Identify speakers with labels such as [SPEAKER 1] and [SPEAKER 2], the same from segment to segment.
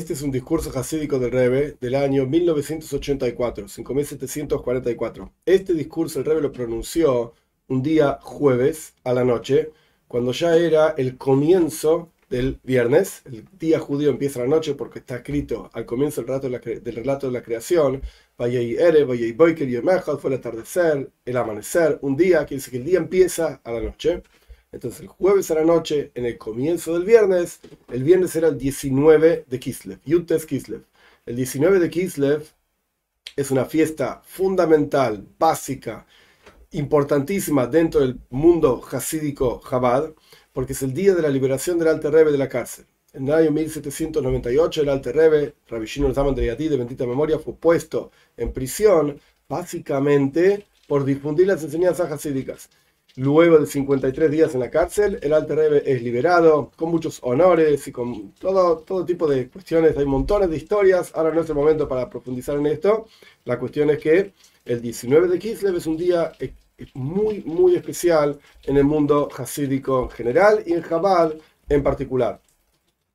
[SPEAKER 1] Este es un discurso jasídico del Rebbe del año 1984, 5744. Este discurso el Rebbe lo pronunció un día jueves a la noche, cuando ya era el comienzo del viernes. El día judío empieza la noche porque está escrito al comienzo del relato de la creación. Vayei Erev, Vayei Boiker Yom Echad, fue el atardecer, el amanecer, un día, quiere decir que el día empieza a la noche. Entonces el jueves a la noche, en el comienzo del viernes, el viernes era el 19 de Kislev, Yutes Kislev. El 19 de Kislev es una fiesta fundamental, básica, importantísima dentro del mundo hasídico Chabad, porque es el día de la liberación del Alter Rebbe de la cárcel. En el año 1798 el Alter Rebbe, Rabbi Shimon Zalman de Yadid, de bendita memoria, fue puesto en prisión, básicamente por difundir las enseñanzas hasídicas. Luego de 53 días en la cárcel, el Alter Rebbe es liberado con muchos honores y con todo tipo de cuestiones. Hay montones de historias. Ahora no es el momento para profundizar en esto. La cuestión es que el 19 de Kislev es un día muy, muy especial en el mundo hasídico en general y en Chabad en particular.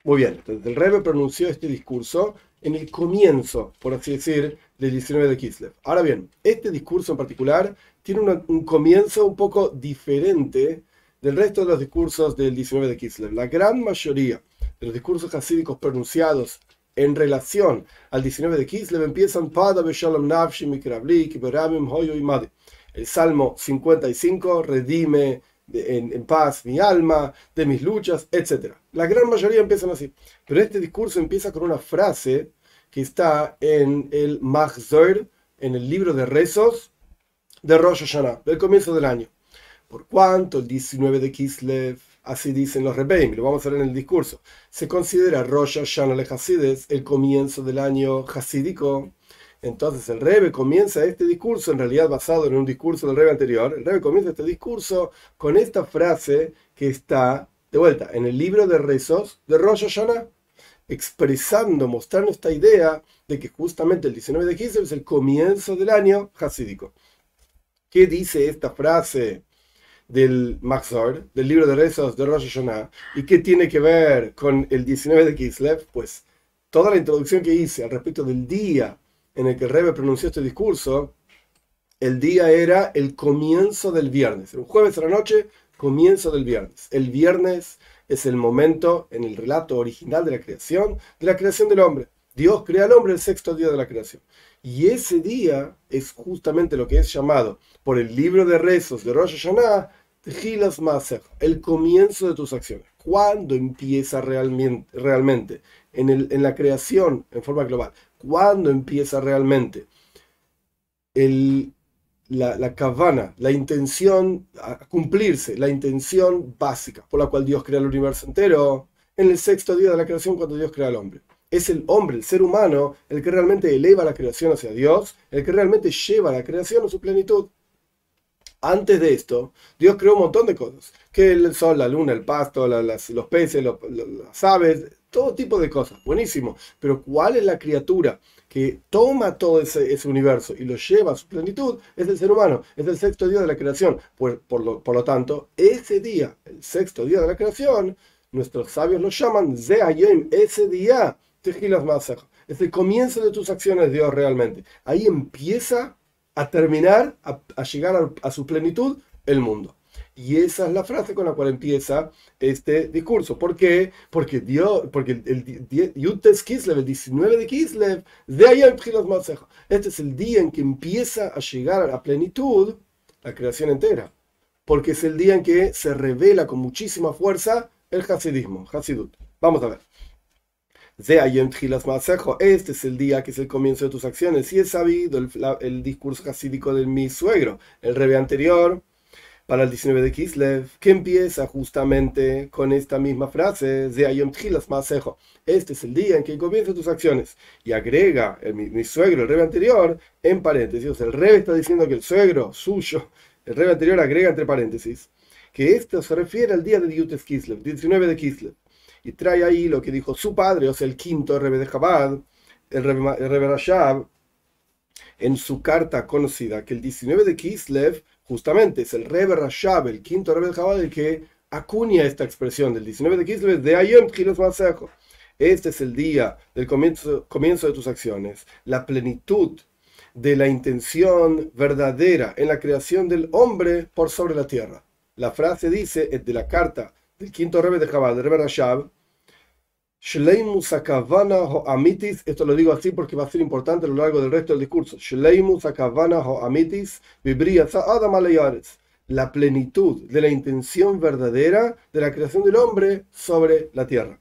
[SPEAKER 1] Muy bien, entonces el Rebbe pronunció este discurso en el comienzo, por así decir, del 19 de Kislev. Ahora bien, este discurso en particular tiene un comienzo un poco diferente del resto de los discursos del 19 de Kislev. La gran mayoría de los discursos hasídicos pronunciados en relación al 19 de Kislev empiezan Pada Beshalom Nafshi Mikrabli Kiberamim Hoyo Imadi. El Salmo 55, redime en paz mi alma, de mis luchas, etc. La gran mayoría empiezan así. Pero este discurso empieza con una frase que está en el Mahzor, en el libro de rezos de Rosh Hashanah, del comienzo del año. Por cuanto el 19 de Kislev, así dicen los Rebbeim, lo vamos a ver en el discurso, se considera Rosh Hashanah le Hasides, el comienzo del año hasídico. Entonces el Rebbe comienza este discurso, en realidad basado en un discurso del Rebbe anterior. El Rebbe comienza este discurso con esta frase que está, de vuelta, en el libro de rezos de Rosh Hashanah, expresando, mostrando esta idea de que justamente el 19 de Kislev es el comienzo del año hasídico. ¿Qué dice esta frase del Mahzor, del libro de rezos de Rosh Hashanah? ¿Y qué tiene que ver con el 19 de Kislev? Pues toda la introducción que hice al respecto del día en el que el Rebbe pronunció este discurso, el día era el comienzo del viernes. Un jueves a la noche, comienzo del viernes. El viernes es el momento en el relato original de la creación del hombre. Dios crea al hombre el sexto día de la creación. Y ese día es justamente lo que es llamado por el libro de rezos de Rosh Hashanah, Tejilas Maaseh, el comienzo de tus acciones. ¿Cuándo empieza realmente en la creación en forma global? ¿Cuándo empieza realmente la kavana, la intención a cumplirse, la intención básica por la cual Dios crea el universo entero? En el sexto día de la creación, cuando Dios crea al hombre. Es el hombre, el ser humano, el que realmente eleva la creación hacia Dios, el que realmente lleva la creación a su plenitud. Antes de esto, Dios creó un montón de cosas, que el sol, la luna, el pasto, los peces, las aves, todo tipo de cosas, buenísimo. Pero ¿cuál es la criatura que toma todo ese universo y lo lleva a su plenitud? Es el ser humano, es el sexto día de la creación. Por lo tanto, ese día, el sexto día de la creación, nuestros sabios lo llaman Ze Hayom, ese día, Tejilas Maaseh, es el comienzo de tus acciones, Dios, realmente. Ahí empieza a terminar, a llegar a su plenitud, el mundo. Y esa es la frase con la cual empieza este discurso. ¿Por qué? Porque el Yutes Kislev, el 19 de Kislev, este es el día en que empieza a llegar a plenitud la creación entera. Porque es el día en que se revela con muchísima fuerza el hasidismo, Hasidut. Vamos a ver. Este es el día que es el comienzo de tus acciones. Y es sabido el discurso hasídico de mi suegro, el Rebbe anterior, para el 19 de Kislev, que empieza justamente con esta misma frase: este es el día en que comienzan tus acciones. Y agrega mi suegro, el Rebbe anterior, en paréntesis. O sea, el Rebbe está diciendo que el suegro suyo, el Rebbe anterior, agrega entre paréntesis que esto se refiere al día de Yutes Kislev, 19 de Kislev. Y trae ahí lo que dijo su padre, o sea, el quinto Rebbe de Chabad, el Rebbe Rashab, en su carta conocida, que el 19 de Kislev, justamente es el Rebbe Rashab, el quinto Rebbe de Chabad, el que acuña esta expresión del 19 de Kislev, de Ayom Tchilas Maaseh. Este es el día del comienzo de tus acciones, la plenitud de la intención verdadera en la creación del hombre por sobre la tierra. La frase dice, es de la carta del quinto Rebbe de Chabad, del Rebbe Rashab, Shleimus Akavana ho Amitis, esto lo digo así porque va a ser importante a lo largo del resto del discurso. Shleimus Akavana ho Amitis, vibria Adam alayaretz, la plenitud de la intención verdadera de la creación del hombre sobre la tierra.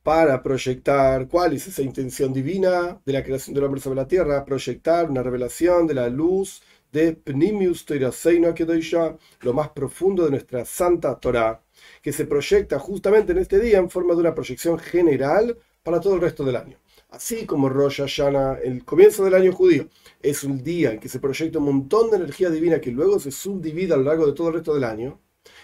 [SPEAKER 1] Para proyectar cuál es esa intención divina de la creación del hombre sobre la tierra, proyectar una revelación de la luz de Pnimius Toiraseinu Kedoshá, lo más profundo de nuestra santa Torá, que se proyecta justamente en este día en forma de una proyección general para todo el resto del año. Así como Rosh Hashanah, el comienzo del año judío, es un día en que se proyecta un montón de energía divina que luego se subdivide a lo largo de todo el resto del año,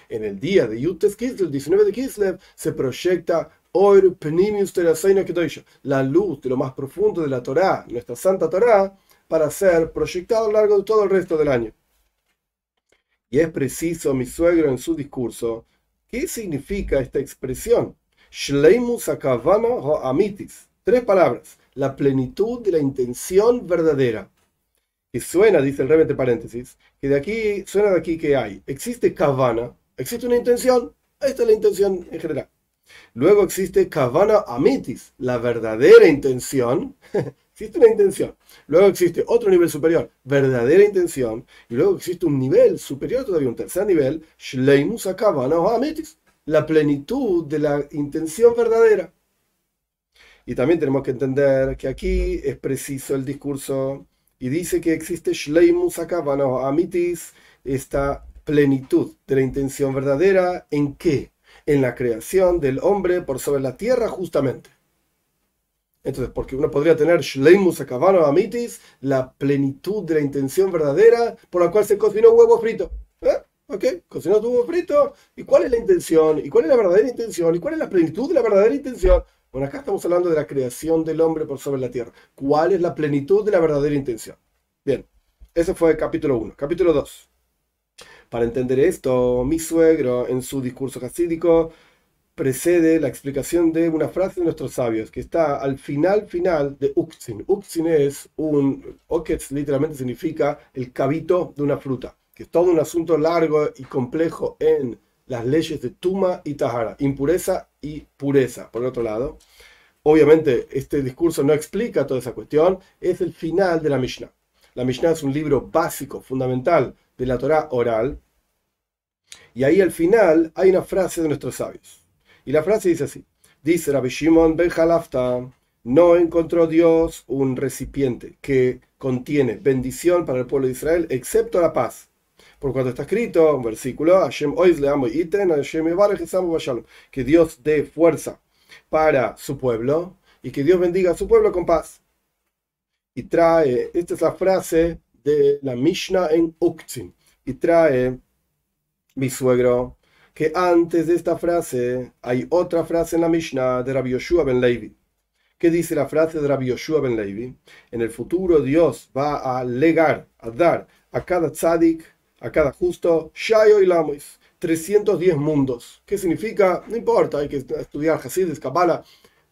[SPEAKER 1] en el día de Yud Tes Kislev, el 19 de Kislev, se proyecta Or Pnimius Toiraseinu Kedoshá, la luz de lo más profundo de la Torá, nuestra santa Torá, para ser proyectado a lo largo de todo el resto del año. Y es preciso, mi suegro en su discurso, ¿qué significa esta expresión? Shleimus Akavana ho Amitis. 3 palabras. La plenitud de la intención verdadera. Que suena, dice el Rebbe entre paréntesis, que de aquí, suena de aquí que hay. Existe Kavana, existe una intención. Esta es la intención en general. Luego existe Kavana Amitis, la verdadera intención. Existe una intención. Luego existe otro nivel superior, verdadera intención. Y luego existe un nivel superior todavía, un tercer nivel, Shleimus Akavana o Amitis, la plenitud de la intención verdadera. Y también tenemos que entender que aquí es preciso el discurso y dice que existe Shleimus Akavana o Amitis, esta plenitud de la intención verdadera. ¿En qué? En la creación del hombre por sobre la tierra justamente. Entonces, porque uno podría tener Shleimus Akavana Amitis, la plenitud de la intención verdadera por la cual se cocinó huevo frito. Ok, cocinó tu huevo frito. ¿Y cuál es la intención? ¿Y cuál es la verdadera intención? ¿Y cuál es la plenitud de la verdadera intención? Bueno, acá estamos hablando de la creación del hombre por sobre la tierra. ¿Cuál es la plenitud de la verdadera intención? Bien, ese fue el capítulo 1. Capítulo 2. Para entender esto, mi suegro, en su discurso hasídico, precede la explicación de una frase de nuestros sabios, que está al final de Uktzin. Uktzin es Oketz literalmente significa el cabito de una fruta, que es todo un asunto largo y complejo en las leyes de Tuma y Tahara, impureza y pureza. Por otro lado, obviamente este discurso no explica toda esa cuestión, es el final de la Mishnah. La Mishnah es un libro básico, fundamental de la Torá oral, y ahí al final hay una frase de nuestros sabios. Y la frase dice así, dice Rabbi Shimon ben Halafta, no encontró Dios un recipiente que contiene bendición para el pueblo de Israel, excepto la paz. Por cuanto está escrito, un versículo, que Dios dé fuerza para su pueblo y que Dios bendiga a su pueblo con paz. Y trae, esta es la frase de la Mishnah en Uktzin, y trae mi suegro que antes de esta frase hay otra frase en la Mishnah de Rabbi Yoshua ben Levi. ¿Qué dice la frase de Rabbi Yoshua ben Levi? En el futuro Dios va a legar, a dar a cada tzadik, a cada justo, Shayo y Lamois, 310 mundos. ¿Qué significa? No importa, hay que estudiar Hasidus, Kabbalah.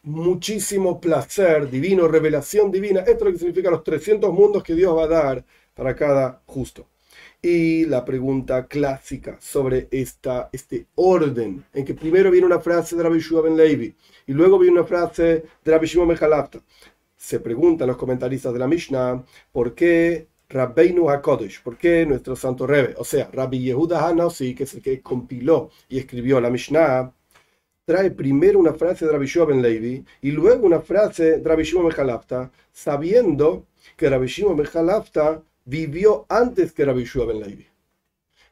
[SPEAKER 1] Muchísimo placer divino, revelación divina. Esto es lo que significa los 300 mundos que Dios va a dar para cada justo. Y la pregunta clásica sobre este orden, en que primero viene una frase de Rabbi Yoshua ben Levi y luego viene una frase de Rabbi Shimon ben Halafta. Se preguntan los comentaristas de la Mishnah, ¿por qué Rabbeinu HaKodesh? ¿Por qué nuestro santo Rebbe? O sea, Rabbi Yehuda HaNasi, que es el que compiló y escribió la Mishnah, trae primero una frase de Rabbi Yoshua ben Levi y luego una frase de Rabbi Shimon ben Halafta, sabiendo que Rabbi Shimon ben Halafta vivió antes que Rabbi Yoshua ben Levi.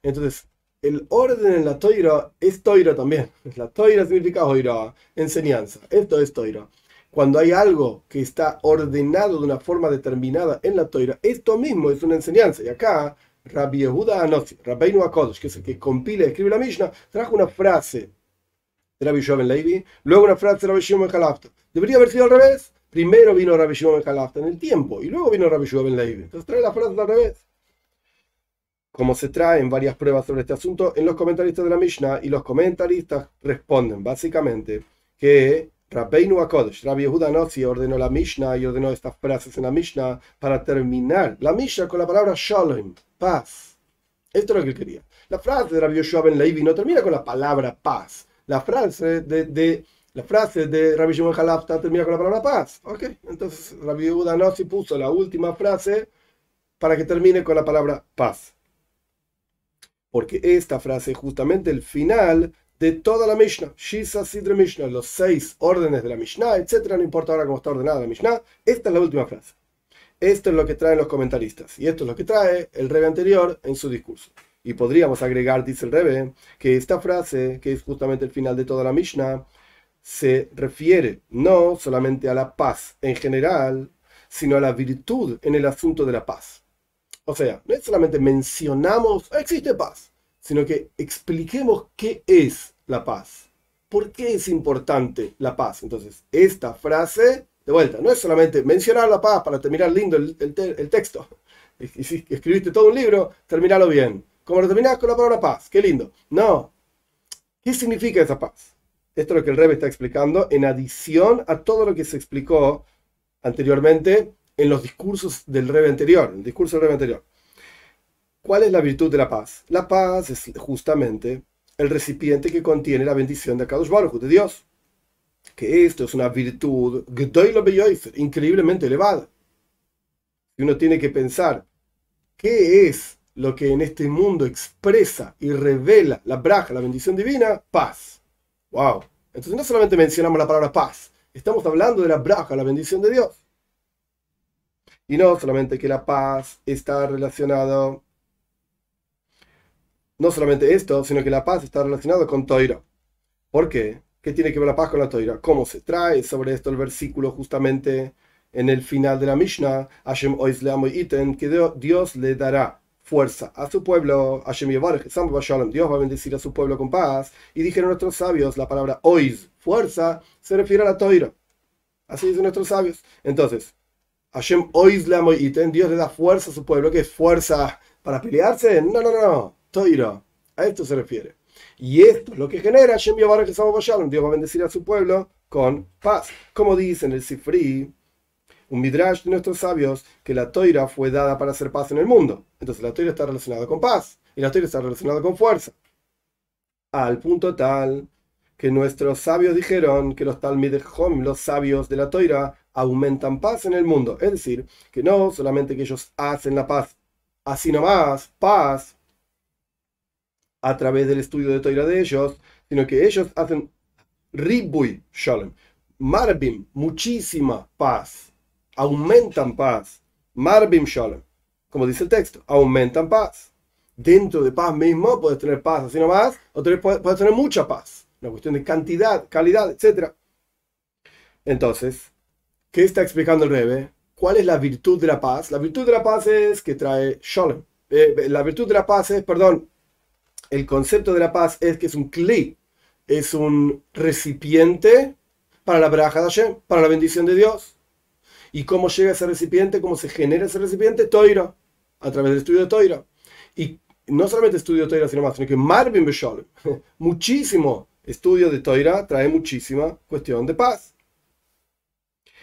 [SPEAKER 1] Entonces, el orden en la Toira es Toira también. La Toira significa Oira, enseñanza. Esto es Toira. Cuando hay algo que está ordenado de una forma determinada en la Toira, esto mismo es una enseñanza. Y acá, Rabbi Yehuda HaNasi, Rabbeinu HaKodesh, que es el que compila y escribe la Mishnah, trajo una frase de Rabbi Yoshua ben Levi, luego una frase de Rabbi Shimon ben Halafta. Debería haber sido al revés. Primero vino Rabbi Shimon ben Halafta en el tiempo y luego vino Rabbi Yoshua ben Levi. Entonces trae la frase al revés. Como se traen varias pruebas sobre este asunto en los comentaristas de la Mishnah, y los comentaristas responden básicamente que Rabbeinu HaKodesh, Rabbi Yehuda Nossi ordenó la Mishnah y ordenó estas frases en la Mishnah para terminar la Mishnah con la palabra Shalom, paz. Esto es lo que él quería. La frase de Rabbi Yoshua ben Levi no termina con la palabra paz. La frase de Rabbi Shimon Halafta termina con la palabra paz. Ok, entonces Rabbi Yehuda Nossi puso la última frase para que termine con la palabra paz. Porque esta frase es justamente el final de toda la Mishnah. Shisa Sidre Mishnah, los 6 órdenes de la Mishnah, etcétera. No importa ahora cómo está ordenada la Mishnah. Esta es la última frase. Esto es lo que traen los comentaristas. Y esto es lo que trae el Rebbe anterior en su discurso. Y podríamos agregar, dice el Rebbe, que esta frase, que es justamente el final de toda la Mishnah, se refiere no solamente a la paz en general, sino a la virtud en el asunto de la paz. O sea, no es solamente mencionamos, existe paz, sino que expliquemos qué es la paz. ¿Por qué es importante la paz? Entonces, esta frase, de vuelta, no es solamente mencionar la paz para terminar lindo el texto. Y si escribiste todo un libro, terminalo bien. Como lo terminás con la palabra paz, qué lindo. No. ¿Qué significa esa paz? Esto es lo que el Rebbe está explicando en adición a todo lo que se explicó anteriormente en los discursos del Rebbe anterior, el discurso del Rebbe anterior. ¿Cuál es la virtud de la paz? La paz es justamente el recipiente que contiene la bendición de Akadosh Baruj Hu, de Dios. Que esto es una virtud increíblemente elevada. Y uno tiene que pensar, ¿qué es lo que en este mundo expresa y revela la braja, la bendición divina? Paz. ¡Wow! Entonces no solamente mencionamos la palabra paz, estamos hablando de la braja, la bendición de Dios. Y no solamente que la paz está relacionada, no solamente esto, sino que la paz está relacionada con Toira. ¿Por qué? ¿Qué tiene que ver la paz con la Toira? ¿Cómo se trae sobre esto el versículo justamente en el final de la Mishnah? Hashem oiz leamo iten, que Dios le dará fuerza a su pueblo. Hashem yevarech esam b'shalom, Dios va a bendecir a su pueblo con paz. Y dijeron nuestros sabios, la palabra oiz, fuerza, se refiere a la Toira. Así dicen nuestros sabios. Entonces, Hashem oiz leamo iten, Dios le da fuerza a su pueblo. ¿Qué es fuerza para pelearse? No. Toira. A esto se refiere. Y esto es lo que genera Hashem yevarech esam b'shalom, Dios va a bendecir a su pueblo con paz. Como dice en el Sifri, un midrash de nuestros sabios, que la Toira fue dada para hacer paz en el mundo. Entonces la Toira está relacionada con paz y la Toira está relacionada con fuerza. Al punto tal que nuestros sabios dijeron que los Talmidei Chacham, los sabios de la Toira, aumentan paz en el mundo. Es decir, que no solamente que ellos hacen la paz así nomás, paz, a través del estudio de Toira de ellos, sino que ellos hacen Ribui Shalom, Marbim, muchísima paz. Aumentan paz. Marbim Shalom. Como dice el texto, aumentan paz. Dentro de paz mismo puedes tener paz así nomás, o puedes tener mucha paz. Una cuestión de cantidad, calidad, etc. Entonces, ¿qué está explicando el Rebbe? ¿Cuál es la virtud de la paz? La virtud de la paz es que trae Shalom. La virtud de la paz es, el concepto de la paz es que es un kli, es un recipiente para la braja de Hashem, para la bendición de Dios. ¿Y cómo llega ese recipiente? ¿Cómo se genera ese recipiente? Toira, a través del estudio de Toira. Y no solamente estudio de Toira, sino que Marbim Beshalom, muchísimo estudio de Toira trae muchísima cuestión de paz.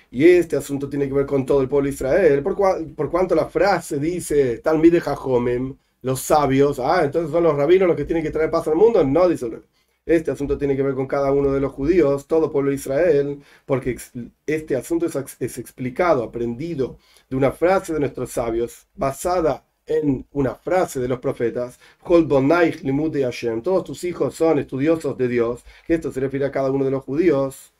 [SPEAKER 1] Y este asunto tiene que ver con todo el pueblo de Israel, por cuanto la frase dice, Talmidei Chacham, los sabios, entonces son los rabinos los que tienen que traer paz al mundo. No, dice el Rebbe. Este asunto tiene que ver con cada uno de los judíos, todo pueblo de Israel, porque este asunto es explicado, aprendido de una frase de nuestros sabios, basada en una frase de los profetas, todos tus hijos son estudiosos de Dios, que esto se refiere a cada uno de los judíos,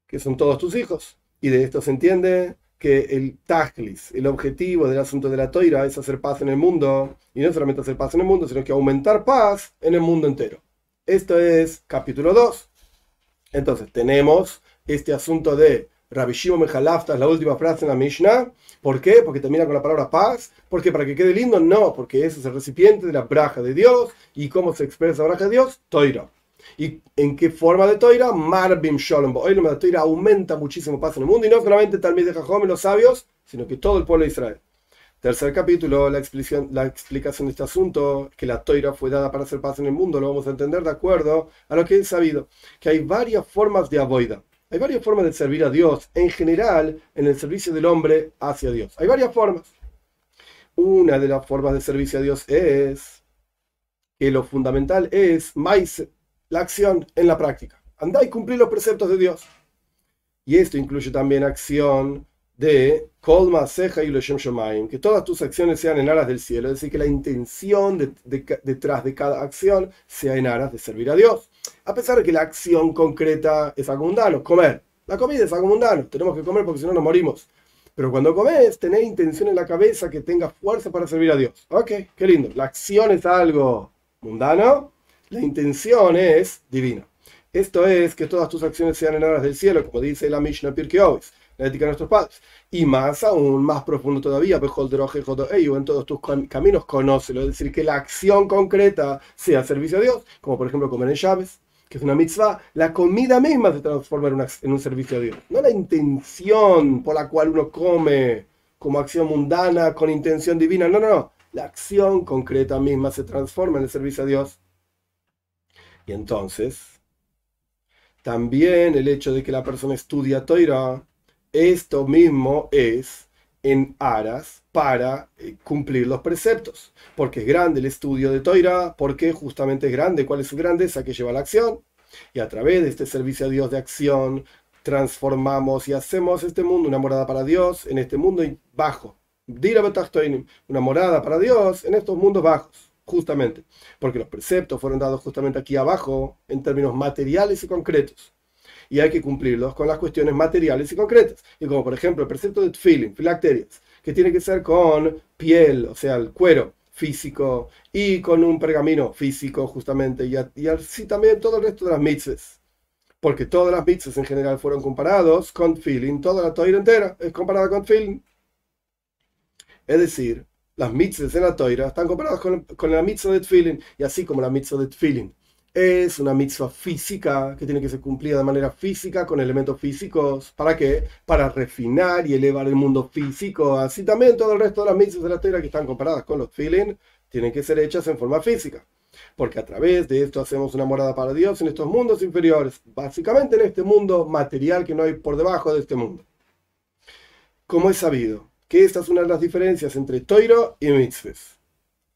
[SPEAKER 1] que son todos tus hijos. Y de esto se entiende que el tachlis, el objetivo del asunto de la Toira es hacer paz en el mundo, y no solamente hacer paz en el mundo, sino que aumentar paz en el mundo entero. Esto es capítulo 2. Entonces tenemos este asunto de Rabbi Shimon ben Halafta, la última frase en la Mishnah. ¿Por qué? Porque termina con la palabra paz. ¿Por qué? ¿Para que quede lindo? No, porque ese es el recipiente de la braja de Dios. ¿Y cómo se expresa la braja de Dios? Toira. ¿Y en qué forma de Toira? Marbim Shalom. Hoy la Toira aumenta muchísimo paz en el mundo, y no solamente Talmidei Chacham y los sabios, sino que todo el pueblo de Israel. Tercer capítulo, la explicación de este asunto, que la Toira fue dada para hacer paz en el mundo, lo vamos a entender de acuerdo a lo que es sabido, que hay varias formas de avoida. Hay varias formas de servir a Dios, en general, en el servicio del hombre hacia Dios. Hay varias formas. Una de las formas de servicio a Dios es que lo fundamental es maíz, la acción en la práctica. Andá y cumplir los preceptos de Dios. Y esto incluye también acción de Kolma, Seja y Loshem Shomayim, que todas tus acciones sean en aras del cielo, es decir, que la intención detrás de cada acción sea en aras de servir a Dios. A pesar de que la acción concreta es algo mundano, comer. La comida es algo mundano, tenemos que comer porque si no nos morimos. Pero cuando comes, tenés intención en la cabeza que tengas fuerza para servir a Dios. Ok, qué lindo. La acción es algo mundano, la intención es divina. Esto es que todas tus acciones sean en aras del cielo, como dice la Mishnah Pirkei Avos, la ética de nuestros padres. Y más aún, más profundo todavía, en todos tus caminos conócelo, es decir, que la acción concreta sea servicio a Dios, como por ejemplo comer en llaves, que es una mitzvah. La comida misma se transforma en un servicio a Dios, no la intención por la cual uno come como acción mundana con intención divina, no. La acción concreta misma se transforma en el servicio a Dios. Y entonces, también el hecho de que la persona estudia Torah, esto mismo es en aras para cumplir los preceptos. Porque es grande el estudio de Torah, porque justamente es grande. ¿Cuál es su grandeza? Que lleva a la acción. Y a través de este servicio a Dios de acción, transformamos y hacemos este mundo una morada para Dios en este mundo bajo. Una morada para Dios en estos mundos bajos. Justamente, porque los preceptos fueron dados justamente aquí abajo en términos materiales y concretos. Y hay que cumplirlos con las cuestiones materiales y concretas. Y como por ejemplo el precepto de tefilin, filacterias, que tiene que ser con piel, o sea, el cuero físico, y con un pergamino físico justamente, y así también todo el resto de las mitzvahs. Porque todas las mitzvahs en general fueron comparados con tefilin, toda la Torah entera es comparada con tefilin. Es decir, las mitzvahs en la Torah están comparadas con la mitzvah de tefilin, y así como la mitzvah de tefilin es una mitzvah física que tiene que ser cumplida de manera física con elementos físicos. ¿Para qué? Para refinar y elevar el mundo físico. Así también todo el resto de las mitzvahs de la Torah que están comparadas con los tefilin tienen que ser hechas en forma física. Porque a través de esto hacemos una morada para Dios en estos mundos inferiores, básicamente en este mundo material que no hay por debajo de este mundo. Como es sabido que esta es una de las diferencias entre Torah y mitzvahs,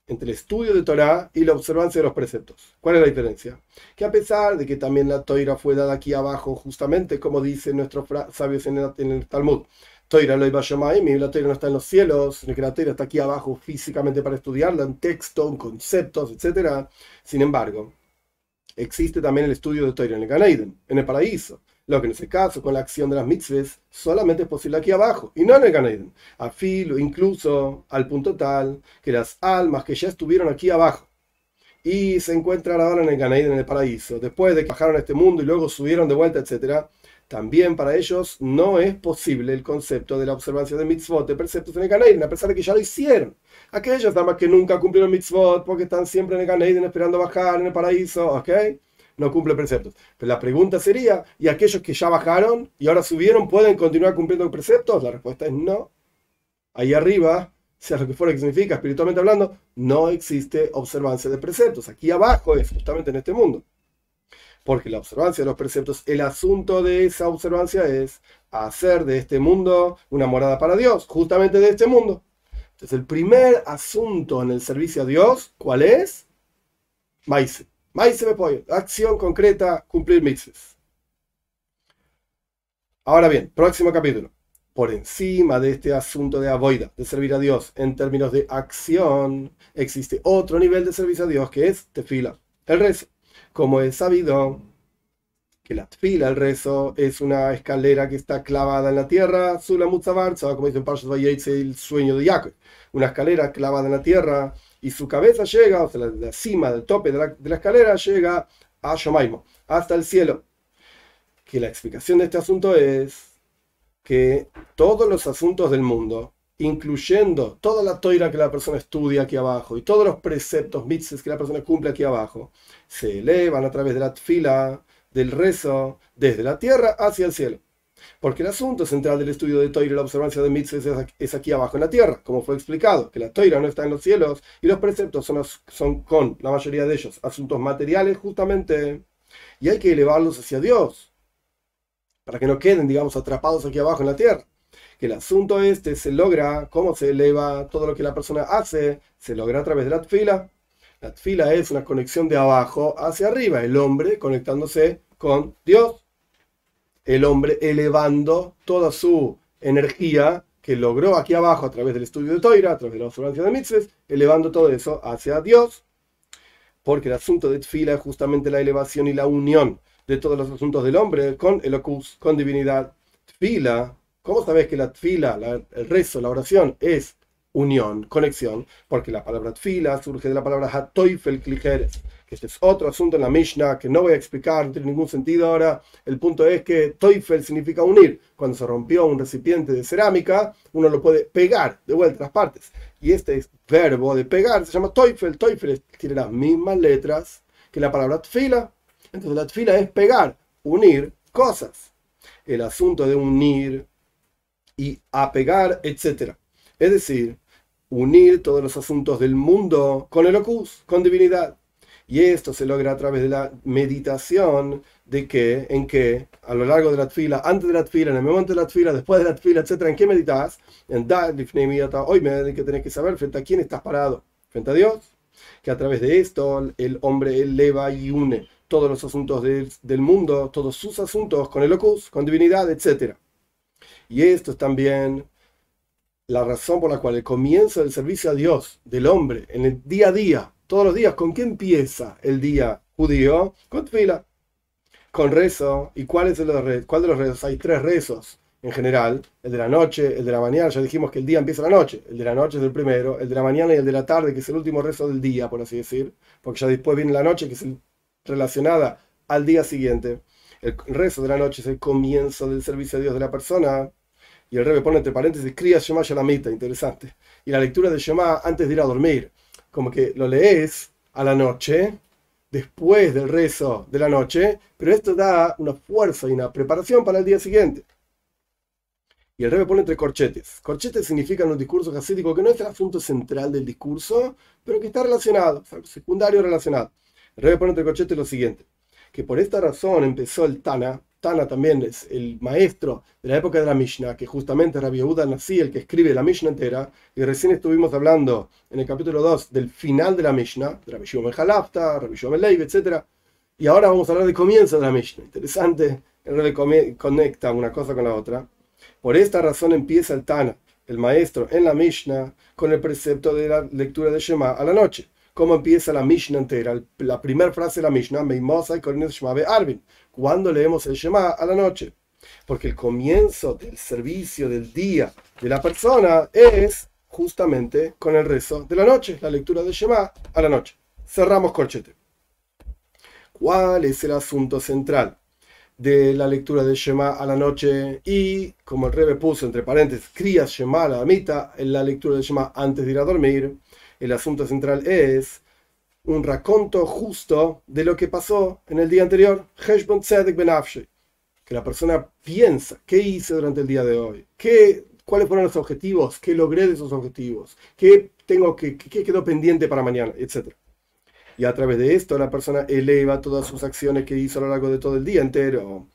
[SPEAKER 1] entre el estudio de Torah y la observancia de los preceptos. ¿Cuál es la diferencia? Que a pesar de que también la Torah fue dada aquí abajo, justamente como dicen nuestros sabios en el Talmud, Torah lo iba a llamar, la Torah no está en los cielos, sino que la Torah está aquí abajo físicamente para estudiarla, en texto, en conceptos, etc. Sin embargo, existe también el estudio de Torah en el Gan Eden, en el paraíso. Lo que en ese caso, con la acción de las mitzvahs, solamente es posible aquí abajo, y no en el Gan Eden. Afilo, incluso al punto tal que las almas que ya estuvieron aquí abajo y se encuentran ahora en el Gan Eden, en el paraíso, después de que bajaron a este mundo y luego subieron de vuelta, etc., también para ellos no es posible el concepto de la observancia de mitzvot, de preceptos en el Gan Eden, a pesar de que ya lo hicieron. Aquellos nada más que nunca cumplieron mitzvot porque están siempre en el Gan Eden esperando bajar en el paraíso, ¿ok? No cumple preceptos. Pero la pregunta sería, ¿y aquellos que ya bajaron y ahora subieron pueden continuar cumpliendo preceptos? La respuesta es no. Ahí arriba, sea lo que fuera que significa, espiritualmente hablando, no existe observancia de preceptos. Aquí abajo es justamente en este mundo. Porque la observancia de los preceptos, el asunto de esa observancia es hacer de este mundo una morada para Dios, justamente de este mundo. Entonces el primer asunto en el servicio a Dios, ¿cuál es? Maíz. Maíz me pollo, acción concreta, cumplir mitzvahs. Ahora bien, próximo capítulo. Por encima de este asunto de avoida, de servir a Dios en términos de acción, existe otro nivel de servicio a Dios que es tefila, el rezo. Como es sabido que la tefila, el rezo, es una escalera que está clavada en la tierra, Sula Mutzavar, como dice en Parshas Vayetze, el sueño de Jacob. Una escalera clavada en la tierra y su cabeza llega, o sea, la cima del tope de la escalera llega a Shomaimo, hasta el cielo. Que la explicación de este asunto es que todos los asuntos del mundo, incluyendo toda la toira que la persona estudia aquí abajo y todos los preceptos mitzvahs que la persona cumple aquí abajo, se elevan a través de la tefila, del rezo, desde la tierra hacia el cielo. Porque el asunto central del estudio de Toira y la observancia de mitzvahs es aquí abajo en la tierra, como fue explicado, que la Toira no está en los cielos y los preceptos son con la mayoría de ellos asuntos materiales justamente, y hay que elevarlos hacia Dios. para que no queden, digamos, atrapados aquí abajo en la tierra. Que el asunto este se logra, ¿cómo se eleva todo lo que la persona hace? Se logra a través de la tfila. La tfila es una conexión de abajo hacia arriba, el hombre conectándose con Dios, el hombre elevando toda su energía que logró aquí abajo a través del estudio de Toira, a través de la observancia de mitzvahs, elevando todo eso hacia Dios, porque el asunto de tfila es justamente la elevación y la unión de todos los asuntos del hombre con Elokus, con divinidad. Tfila, ¿cómo sabes que la tfila, el rezo, la oración es unión, conexión? Porque la palabra tfila surge de la palabra hatoifel klijeres, que este es otro asunto en la Mishnah que no voy a explicar, no tiene ningún sentido ahora. El punto es que toifel significa unir. Cuando se rompió un recipiente de cerámica, uno lo puede pegar de vuelta a las partes. Y este verbo de pegar se llama toifel. Toifel tiene las mismas letras que la palabra tfila. Entonces la tfila es pegar, unir cosas. El asunto de unir y apegar, etc. Es decir, unir todos los asuntos del mundo con el Elokus, con divinidad. Y esto se logra a través de la meditación en que a lo largo de la tfila, antes de la tfila, en el momento de la tfila, después de la tfila, etc. ¿En qué meditas? En hoy que tenés que saber frente a quién estás parado, frente a Dios. Que a través de esto el hombre eleva y une todos los asuntos del mundo, todos sus asuntos con el Elokus, con divinidad, etc. Y esto es también la razón por la cual el comienzo del servicio a Dios del hombre en el día a día, todos los días, ¿con qué empieza el día judío? Con tefila, con rezo. ¿Y cuál de los rezos? Hay 3 rezos en general: el de la noche, el de la mañana. Ya dijimos que el día empieza la noche. El de la noche es el primero, el de la mañana y el de la tarde, que es el último rezo del día, por así decir, porque ya después viene la noche, que es relacionada al día siguiente. El rezo de la noche es el comienzo del servicio a Dios de la persona. Y el Rebbe pone entre paréntesis, Kriya Shema Shalamita, interesante. Y la lectura de Shema antes de ir a dormir, como que lo lees a la noche, después del rezo de la noche, pero esto da una fuerza y una preparación para el día siguiente. Y el Rebbe pone entre corchetes. Corchetes significan un discurso hasídico que no es el asunto central del discurso, pero que está relacionado, secundario relacionado. El Rebbe pone entre corchetes lo siguiente: que por esta razón empezó el Tana. Tana también es el maestro de la época de la Mishnah, que justamente es Rabbi Yehuda Nasi, el que escribe la Mishnah entera, y recién estuvimos hablando en el capítulo 2 del final de la Mishnah, de Rabbi Shimon ben Halafta, Rabbi Shimon ben Levi, etc. Y ahora vamos a hablar del comienzo de la Mishnah. Interesante, él conecta una cosa con la otra. Por esta razón empieza el Tana, el maestro en la Mishnah, con el precepto de la lectura de Shema a la noche. ¿Cómo empieza la Mishnah entera? La primera frase de la Mishnah, Meimosa y Korines Shema be Arvin, cuando leemos el Shema a la noche. Porque el comienzo del servicio del día de la persona es justamente con el rezo de la noche, la lectura del Shema a la noche. Cerramos corchete. ¿Cuál es el asunto central de la lectura del Shema a la noche? Y como el Rebbe puso entre paréntesis, Kriyas Shema la mitad, en la lectura del Shema antes de ir a dormir, el asunto central es un raconto justo de lo que pasó en el día anterior. Heshbon Tzedek Benafshi. Que la persona piensa, ¿qué hice durante el día de hoy? ¿Cuáles fueron los objetivos? ¿Qué logré de esos objetivos? ¿Qué quedó pendiente para mañana? Etcétera. Y a través de esto la persona eleva todas sus acciones que hizo a lo largo de todo el día entero.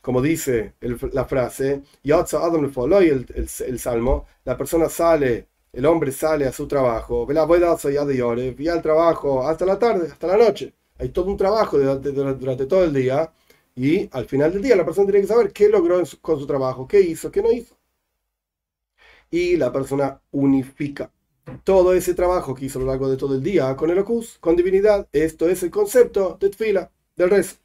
[SPEAKER 1] Como dice la frase, Yatza Adam Lefoloi, el salmo, la persona sale, el hombre sale a su trabajo, y al trabajo hasta la tarde, hasta la noche. Hay todo un trabajo durante todo el día, y al final del día la persona tiene que saber qué logró con su trabajo, qué hizo, qué no hizo. Y la persona unifica todo ese trabajo que hizo a lo largo de todo el día con el Elokus, con divinidad. Esto es el concepto de tefila, del rezo.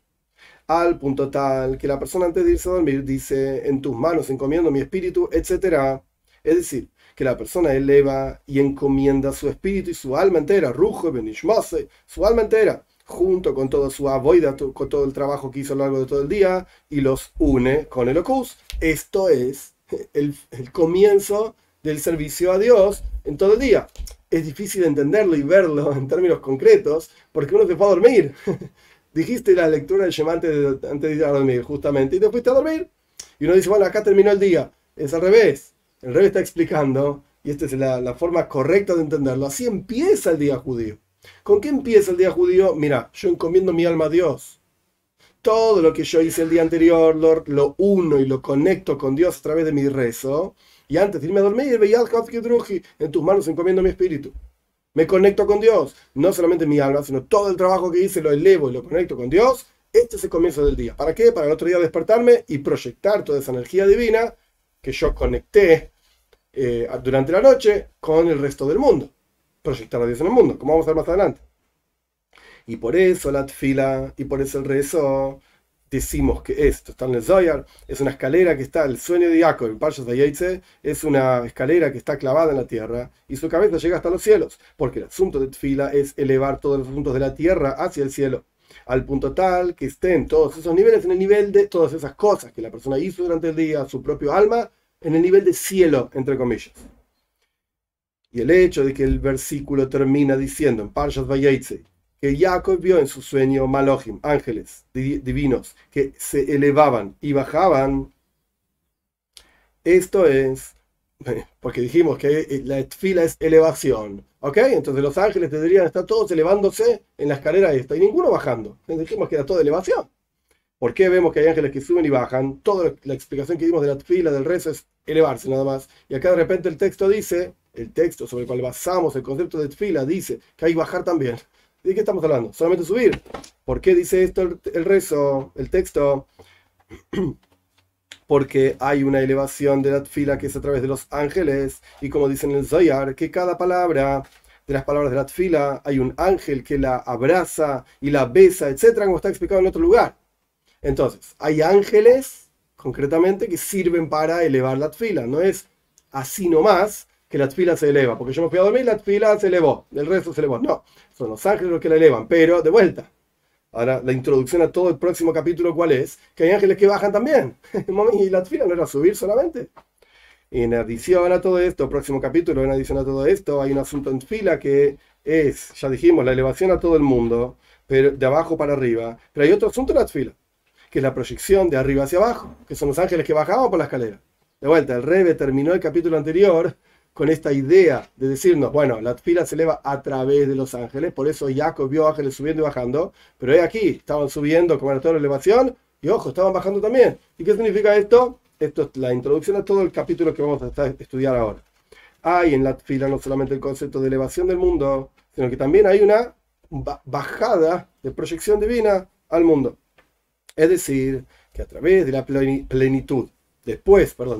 [SPEAKER 1] Al punto tal que la persona antes de irse a dormir dice: en tus manos encomiendo mi espíritu, etc. Es decir, que la persona eleva y encomienda su espíritu y su alma entera, rujo, benishmase, su alma entera, junto con toda su avoida, con todo el trabajo que hizo a lo largo de todo el día, y los une con el Elokus. Esto es el comienzo del servicio a Dios en todo el día. Es difícil entenderlo y verlo en términos concretos, porque uno se fue a dormir. Dijiste la lectura del Shema antes de ir a dormir, justamente, y te fuiste a dormir. Y uno dice: bueno, acá terminó el día. Es al revés. El Rebbe está explicando, y esta es la forma correcta de entenderlo. Así empieza el día judío. ¿Con qué empieza el día judío? Mira, yo encomiendo mi alma a Dios. todo lo que yo hice el día anterior lo uno y lo conecto con Dios a través de mi rezo. Y antes de irme a dormir, en tus manos encomiendo mi espíritu. Me conecto con Dios, no solamente mi alma, sino todo el trabajo que hice lo elevo y lo conecto con Dios. Este es el comienzo del día. ¿Para qué? Para el otro día despertarme y proyectar toda esa energía divina que yo conecté durante la noche con el resto del mundo. Proyectar a Dios en el mundo, como vamos a ver más adelante. Y por eso la tfila, y por eso el rezo, decimos que esto está en el Zohar, es una escalera que está, el sueño de Jacob, en Parshas Vayetze, es una escalera que está clavada en la tierra, y su cabeza llega hasta los cielos, porque el asunto de tfila es elevar todos los asuntos de la tierra hacia el cielo, al punto tal que estén todos esos niveles en el nivel de todas esas cosas que la persona hizo durante el día, su propio alma, en el nivel de cielo, entre comillas. Y el hecho de que el versículo termina diciendo en Parshas Vayetze que Jacob vio en su sueño Malojim, ángeles divinos, que se elevaban y bajaban, esto es, porque dijimos que la tfila es elevación, ¿ok? Entonces los ángeles deberían estar todos elevándose en la escalera esta, y ninguno bajando. Entonces dijimos que era toda elevación. ¿Por qué vemos que hay ángeles que suben y bajan? Toda la explicación que dimos de la tfila, del rezo, es elevarse nada más. Y acá de repente el texto dice, el texto sobre el cual basamos el concepto de tfila, dice que hay bajar también. ¿De qué estamos hablando? Solamente subir. ¿Por qué dice esto el rezo, el texto? Porque hay una elevación de la tfila que es a través de los ángeles, y como dicen en el Zohar, que cada palabra de las palabras de la tfila hay un ángel que la abraza y la besa, etcétera, como está explicado en otro lugar. Entonces, hay ángeles, concretamente, que sirven para elevar la tfila. No es así nomás que la tfila se eleva, porque yo me fui a dormir, la tfila se elevó, el resto se elevó. No, son los ángeles los que la elevan, pero de vuelta. Ahora, la introducción a todo el próximo capítulo, ¿cuál es? Que hay ángeles que bajan también. Y la tfila no era subir solamente. Y en adición a todo esto, próximo capítulo, en adición a todo esto, hay un asunto en tfila que es, ya dijimos, la elevación a todo el mundo, pero de abajo para arriba. Pero hay otro asunto en la tfila, que es la proyección de arriba hacia abajo, que son los ángeles que bajaban por la escalera. De vuelta, el Rebbe terminó el capítulo anterior con esta idea de decirnos, bueno, la tfila se eleva a través de los ángeles, por eso Jacob vio ángeles subiendo y bajando, pero aquí estaban subiendo como era toda la elevación, y ojo, estaban bajando también. ¿Y qué significa esto? Esto es la introducción a todo el capítulo que vamos a estudiar ahora. Hay en la tfila no solamente el concepto de elevación del mundo, sino que también hay una bajada de proyección divina al mundo. Es decir, que a través de la plenitud, de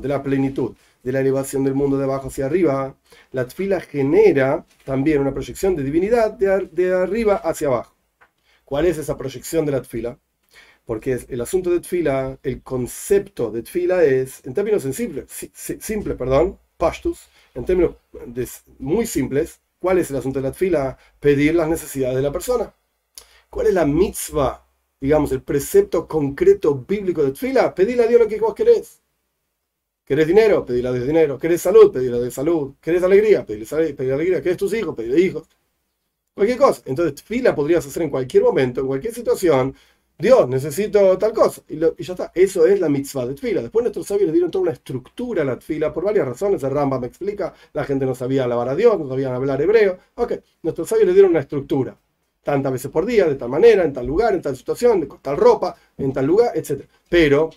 [SPEAKER 1] la plenitud de la elevación del mundo de abajo hacia arriba, la tfila genera también una proyección de divinidad de arriba hacia abajo. ¿Cuál es esa proyección de la tfila? Porque el asunto de tfila, el concepto de tfila es, en términos pashtus, en términos muy simples, ¿cuál es el asunto de la tfila? Pedir las necesidades de la persona. ¿Cuál es la mitzvah, digamos, el precepto concreto bíblico de tfila? Pedirle a Dios lo que vos querés. ¿Querés dinero? Pedirle a Dios dinero. ¿Querés salud? Pedirle a Dios salud. ¿Querés alegría? Pedirle alegría. ¿Querés tus hijos? Pedirle hijos. Cualquier cosa. Entonces, tfila podrías hacer en cualquier momento, en cualquier situación. Dios, necesito tal cosa. Y ya está. Eso es la mitzvah de tfila. Después nuestros sabios le dieron toda una estructura a la tfila por varias razones. El Rambam me explica. La gente no sabía alabar a Dios, no sabían hablar hebreo. Ok. Nuestros sabios le dieron una estructura. Tantas veces por día, de tal manera, en tal lugar, en tal situación, con tal ropa, en tal lugar, etc. Pero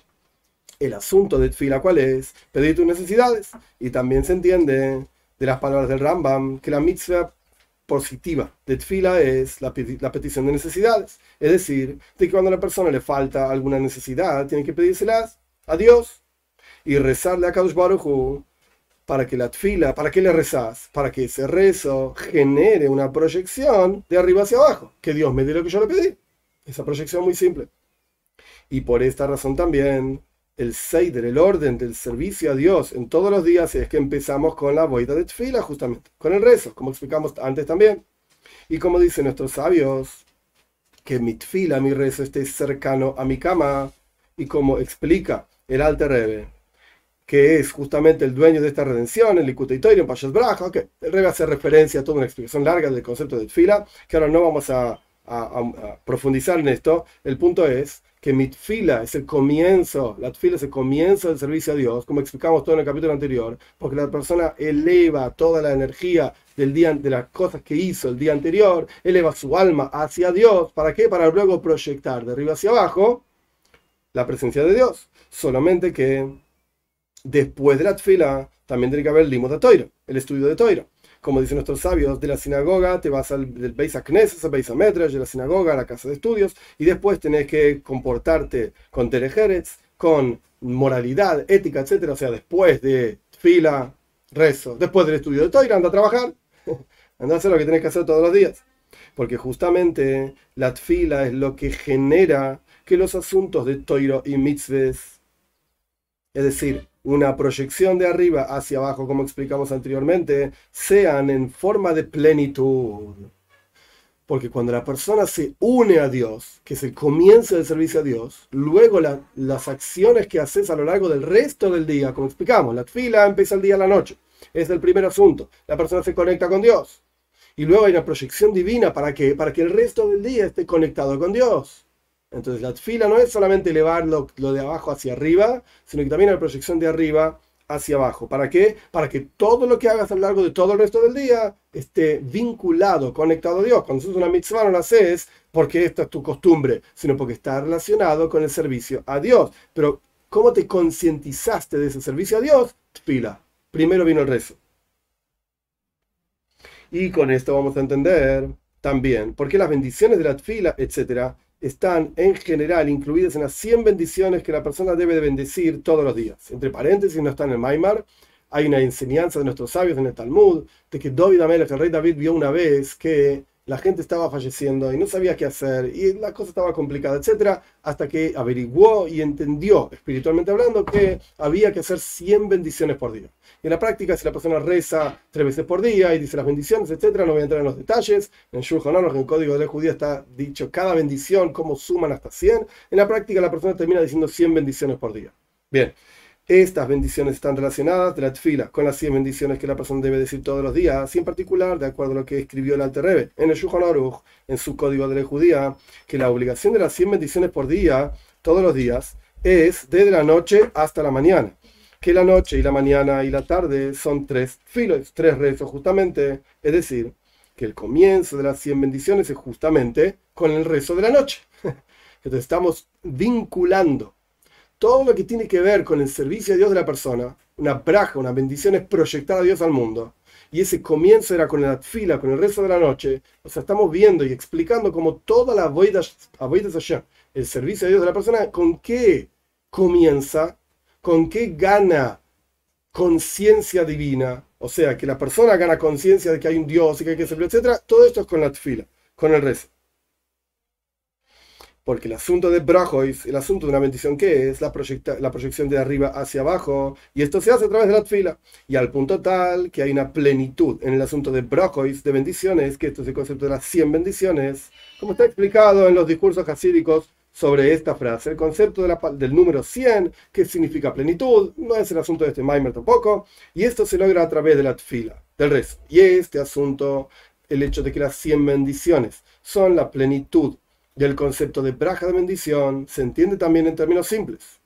[SPEAKER 1] el asunto de tfila, ¿cuál es? Pedir tus necesidades. Y también se entiende de las palabras del Rambam que la mitzvah positiva de tfila es la petición de necesidades. Es decir, de que cuando a la persona le falta alguna necesidad, tiene que pedírselas a Dios y rezarle a Kadosh Baruj Hu para que la tfila, ¿para qué le rezás? Para que ese rezo genere una proyección de arriba hacia abajo. Que Dios me dé lo que yo le pedí. Esa proyección muy simple. Y por esta razón también el Seider, el orden del servicio a Dios en todos los días es que empezamos con la boida de tfila, justamente, con el rezo, como explicamos antes también. Y como dicen nuestros sabios, que mi tfila, mi rezo, esté cercano a mi cama, y como explica el Alter Rebbe, que es justamente el dueño de esta redención, el Likutei Torah, en Pashas Braja, okay. El Rebbe hace referencia a toda una explicación larga del concepto de tfila, que ahora no vamos a profundizar en esto. El punto es que mi tfila es el comienzo, la tfila es el comienzo del servicio a Dios, como explicamos todo en el capítulo anterior, porque la persona eleva toda la energía del día, de las cosas que hizo el día anterior, eleva su alma hacia Dios. ¿Para qué? Para luego proyectar de arriba hacia abajo la presencia de Dios. Solamente que después de la tfila también tiene que haber el limud de Toira, el estudio de Toira. Como dicen nuestros sabios, de la sinagoga te vas del Beis HaKnesses, al Beis HaMedrash, de la sinagoga a la casa de estudios, y después tenés que comportarte con Derech Eretz, con moralidad, ética, etcétera. O sea, después de tfila, rezo, después del estudio de Toira, anda a trabajar, anda a hacer lo que tenés que hacer todos los días. Porque justamente la tfila es lo que genera que los asuntos de Toiro y mitzvahs, es decir, una proyección de arriba hacia abajo, como explicamos anteriormente, sean en forma de plenitud. Porque cuando la persona se une a Dios, que es el comienzo del servicio a Dios, luego las acciones que haces a lo largo del resto del día, como explicamos, la tfila empieza el día a la noche, es el primer asunto, la persona se conecta con Dios. Y luego hay una proyección divina para que el resto del día esté conectado con Dios. Entonces la tfila no es solamente elevar lo de abajo hacia arriba, sino que también hay proyección de arriba hacia abajo. ¿Para qué? Para que todo lo que hagas a lo largo de todo el resto del día esté vinculado, conectado a Dios. Cuando haces una mitzvah no la haces porque esta es tu costumbre, sino porque está relacionado con el servicio a Dios. Pero ¿cómo te concientizaste de ese servicio a Dios? Tfila. Primero vino el rezo. Y con esto vamos a entender también por qué las bendiciones de la tfila, etcétera, están en general incluidas en las 100 bendiciones que la persona debe de bendecir todos los días. Entre paréntesis, no está en el Maimar, hay una enseñanza de nuestros sabios en el Talmud, de que David Amelech, el rey David, vio una vez que la gente estaba falleciendo y no sabía qué hacer, y la cosa estaba complicada, etcétera, hasta que averiguó y entendió, espiritualmente hablando, que había que hacer 100 bendiciones por día. Y en la práctica, si la persona reza 3 veces por día y dice las bendiciones, etcétera, no voy a entrar en los detalles. En Shulchan Aruch, en el Código de la Judía, está dicho cada bendición, cómo suman hasta 100. En la práctica, la persona termina diciendo 100 bendiciones por día. Bien, estas bendiciones están relacionadas de la tfila con las 100 bendiciones que la persona debe decir todos los días, y en particular, de acuerdo a lo que escribió el Alter Rebbe en el Shulchan Aruch, en su Código de la Judía, que la obligación de las 100 bendiciones por día, todos los días, es desde la noche hasta la mañana. Que la noche y la mañana y la tarde son 3 filos, 3 rezos justamente, es decir, que el comienzo de las 100 bendiciones es justamente con el rezo de la noche. Entonces estamos vinculando todo lo que tiene que ver con el servicio a Dios de la persona, una braja, una bendición es proyectar a Dios al mundo, y ese comienzo era con la tfila, con el rezo de la noche. O sea, estamos viendo y explicando cómo toda la avodas Hashem, el servicio a Dios de la persona, con qué comienza, con qué gana conciencia divina, o sea, que la persona gana conciencia de que hay un Dios y que hay que servirlo, etc. Todo esto es con la tfila, con el rezo. Porque el asunto de brajois, el asunto de una bendición, ¿qué es? La proyección de arriba hacia abajo, y esto se hace a través de la tfila. Y al punto tal que hay una plenitud en el asunto de brajois, de bendiciones, que esto es el concepto de las 100 bendiciones, como está explicado en los discursos hasídicos sobre esta frase. El concepto del número 100, que significa plenitud, no es el asunto de este Maimer tampoco, y esto se logra a través de la tfila, del rezo. Y este asunto, el hecho de que las 100 bendiciones son la plenitud del concepto de braja de bendición, se entiende también en términos simples.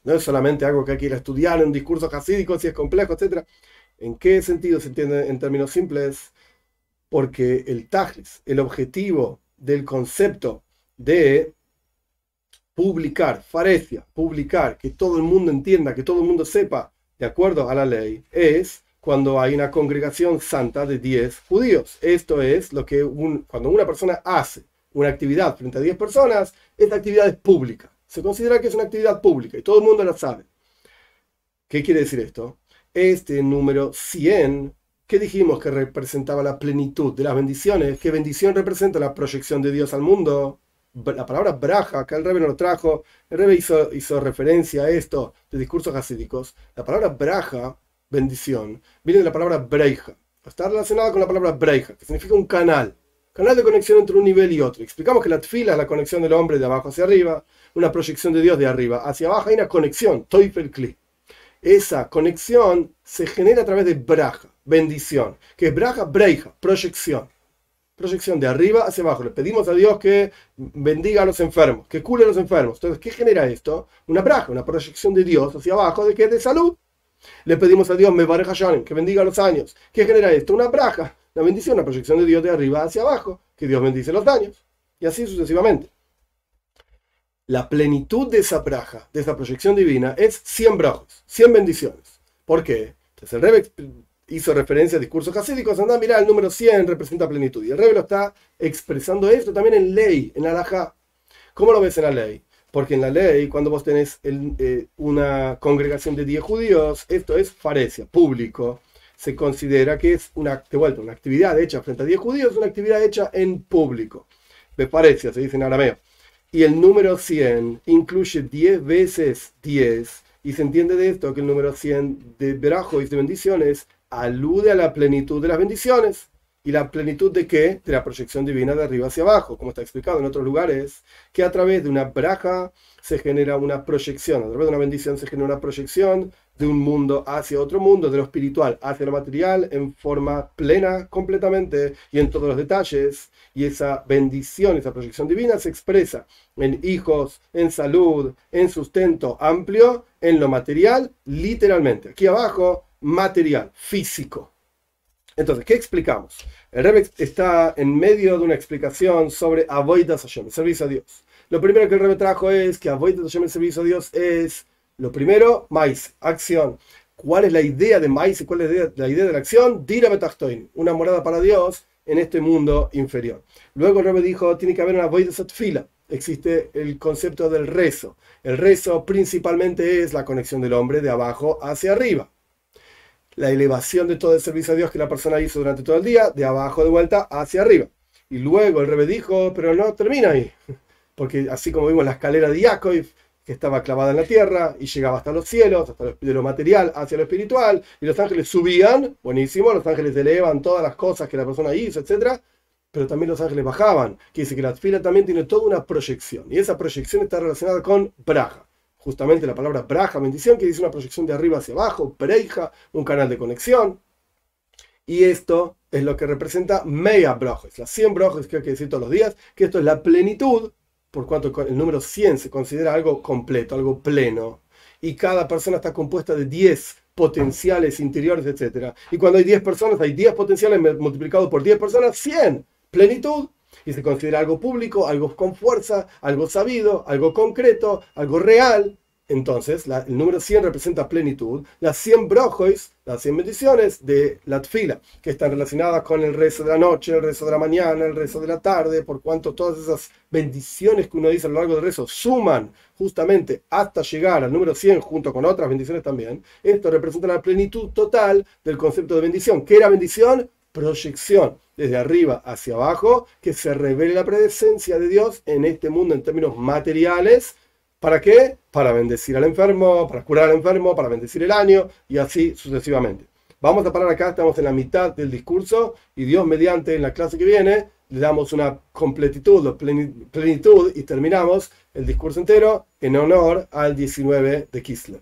[SPEAKER 1] No es solamente algo que hay que ir a estudiar en un discurso hasídico, si es complejo, etc. ¿En qué sentido se entiende en términos simples? Porque el tajlis, el objetivo del concepto de publicar, farecia, publicar, que todo el mundo entienda, que todo el mundo sepa, de acuerdo a la ley, es cuando hay una congregación santa de 10 judíos. Esto es lo que cuando una persona hace una actividad frente a 10 personas, esta actividad es pública. Se considera que es una actividad pública y todo el mundo la sabe. ¿Qué quiere decir esto? Este número 100, que dijimos que representaba la plenitud de las bendiciones, ¿qué bendición representa? La proyección de Dios al mundo. La palabra braja, acá el Rebbe no lo trajo, el Rebbe hizo referencia a esto de discursos hasídicos. La palabra braja, bendición, viene de la palabra breija. Está relacionada con la palabra breija, que significa un canal de conexión entre un nivel y otro. Explicamos que la tfila es la conexión del hombre de abajo hacia arriba, una proyección de Dios de arriba hacia abajo, hay una conexión, toifel kli. Esa conexión se genera a través de braja, bendición, que es braja, breija, proyección. Proyección de arriba hacia abajo. Le pedimos a Dios que bendiga a los enfermos, que cure a los enfermos. Entonces, ¿qué genera esto? Una braja, una proyección de Dios hacia abajo, ¿de qué? De salud. Le pedimos a Dios, Mevarech Hashem, que bendiga los años. ¿Qué genera esto? Una braja, una bendición, una proyección de Dios de arriba hacia abajo, que Dios bendice los daños. Y así sucesivamente. La plenitud de esa braja, de esa proyección divina, es 100 brajos, 100 bendiciones. ¿Por qué? Entonces el Rebbe hizo referencia a discursos hasídicos, anda, mirá, el número 100 representa plenitud. Y el Rebbe lo está expresando esto también en ley, en halajá. ¿Cómo lo ves en la ley? Porque en la ley, cuando vos tenés una congregación de 10 judíos, esto es faresia, público. Se considera que es de vuelta, una actividad hecha frente a 10 judíos, una actividad hecha en público. Beparecia, se dice en arameo. Y el número 100 incluye 10 veces 10. Y se entiende de esto que el número 100 de verajos y de bendiciones alude a la plenitud de las bendiciones. ¿Y la plenitud de qué? De la proyección divina de arriba hacia abajo, como está explicado en otros lugares, que a través de una braja se genera una proyección, a través de una bendición se genera una proyección de un mundo hacia otro mundo, de lo espiritual hacia lo material, en forma plena completamente y en todos los detalles. Y esa bendición, esa proyección divina se expresa en hijos, en salud, en sustento amplio, en lo material, literalmente. Aquí abajo, material, físico. Entonces, ¿qué explicamos? El Rebbe está en medio de una explicación sobre Avodas Hashem, el servicio a Dios. Lo primero que el Rebbe trajo es que Avodas Hashem, el servicio a Dios, es lo primero, maíz, acción. ¿Cuál es la idea de maíz y cuál es la idea de la acción? Dira betachtoin, una morada para Dios en este mundo inferior. Luego el Rebbe dijo, tiene que haber una Avodas Atfila. Existe el concepto del rezo. El rezo principalmente es la conexión del hombre de abajo hacia arriba. La elevación de todo el servicio a Dios que la persona hizo durante todo el día, de abajo de vuelta hacia arriba. Y luego el Rebbe dijo, pero no termina ahí, porque así como vimos la escalera de Yaakov, que estaba clavada en la tierra y llegaba hasta los cielos, hasta de lo material hacia lo espiritual, y los ángeles subían, buenísimo, los ángeles elevan todas las cosas que la persona hizo, etc. Pero también los ángeles bajaban, que dice que la tefila también tiene toda una proyección, y esa proyección está relacionada con braja. Justamente la palabra braja, bendición, que dice una proyección de arriba hacia abajo, preija, un canal de conexión. Y esto es lo que representa Mea Brojes, las 100 brojes que hay que decir todos los días, que esto es la plenitud, por cuanto el número 100 se considera algo completo, algo pleno. Y cada persona está compuesta de 10 potenciales interiores, etc. Y cuando hay 10 personas, hay 10 potenciales multiplicado por 10 personas, 100, plenitud. Y se considera algo público, algo con fuerza, algo sabido, algo concreto, algo real. Entonces, el número 100 representa plenitud. Las 100 brojois, las 100 bendiciones de la tfila, que están relacionadas con el rezo de la noche, el rezo de la mañana, el rezo de la tarde, por cuanto todas esas bendiciones que uno dice a lo largo del rezo suman justamente hasta llegar al número 100 junto con otras bendiciones también. Esto representa la plenitud total del concepto de bendición. ¿Qué era bendición? Proyección desde arriba hacia abajo, que se revele la presencia de Dios en este mundo en términos materiales. ¿Para qué? Para bendecir al enfermo, para curar al enfermo, para bendecir el año y así sucesivamente. Vamos a parar acá, estamos en la mitad del discurso y Dios mediante en la clase que viene le damos una completitud, plenitud y terminamos el discurso entero en honor al 19 de Kislev.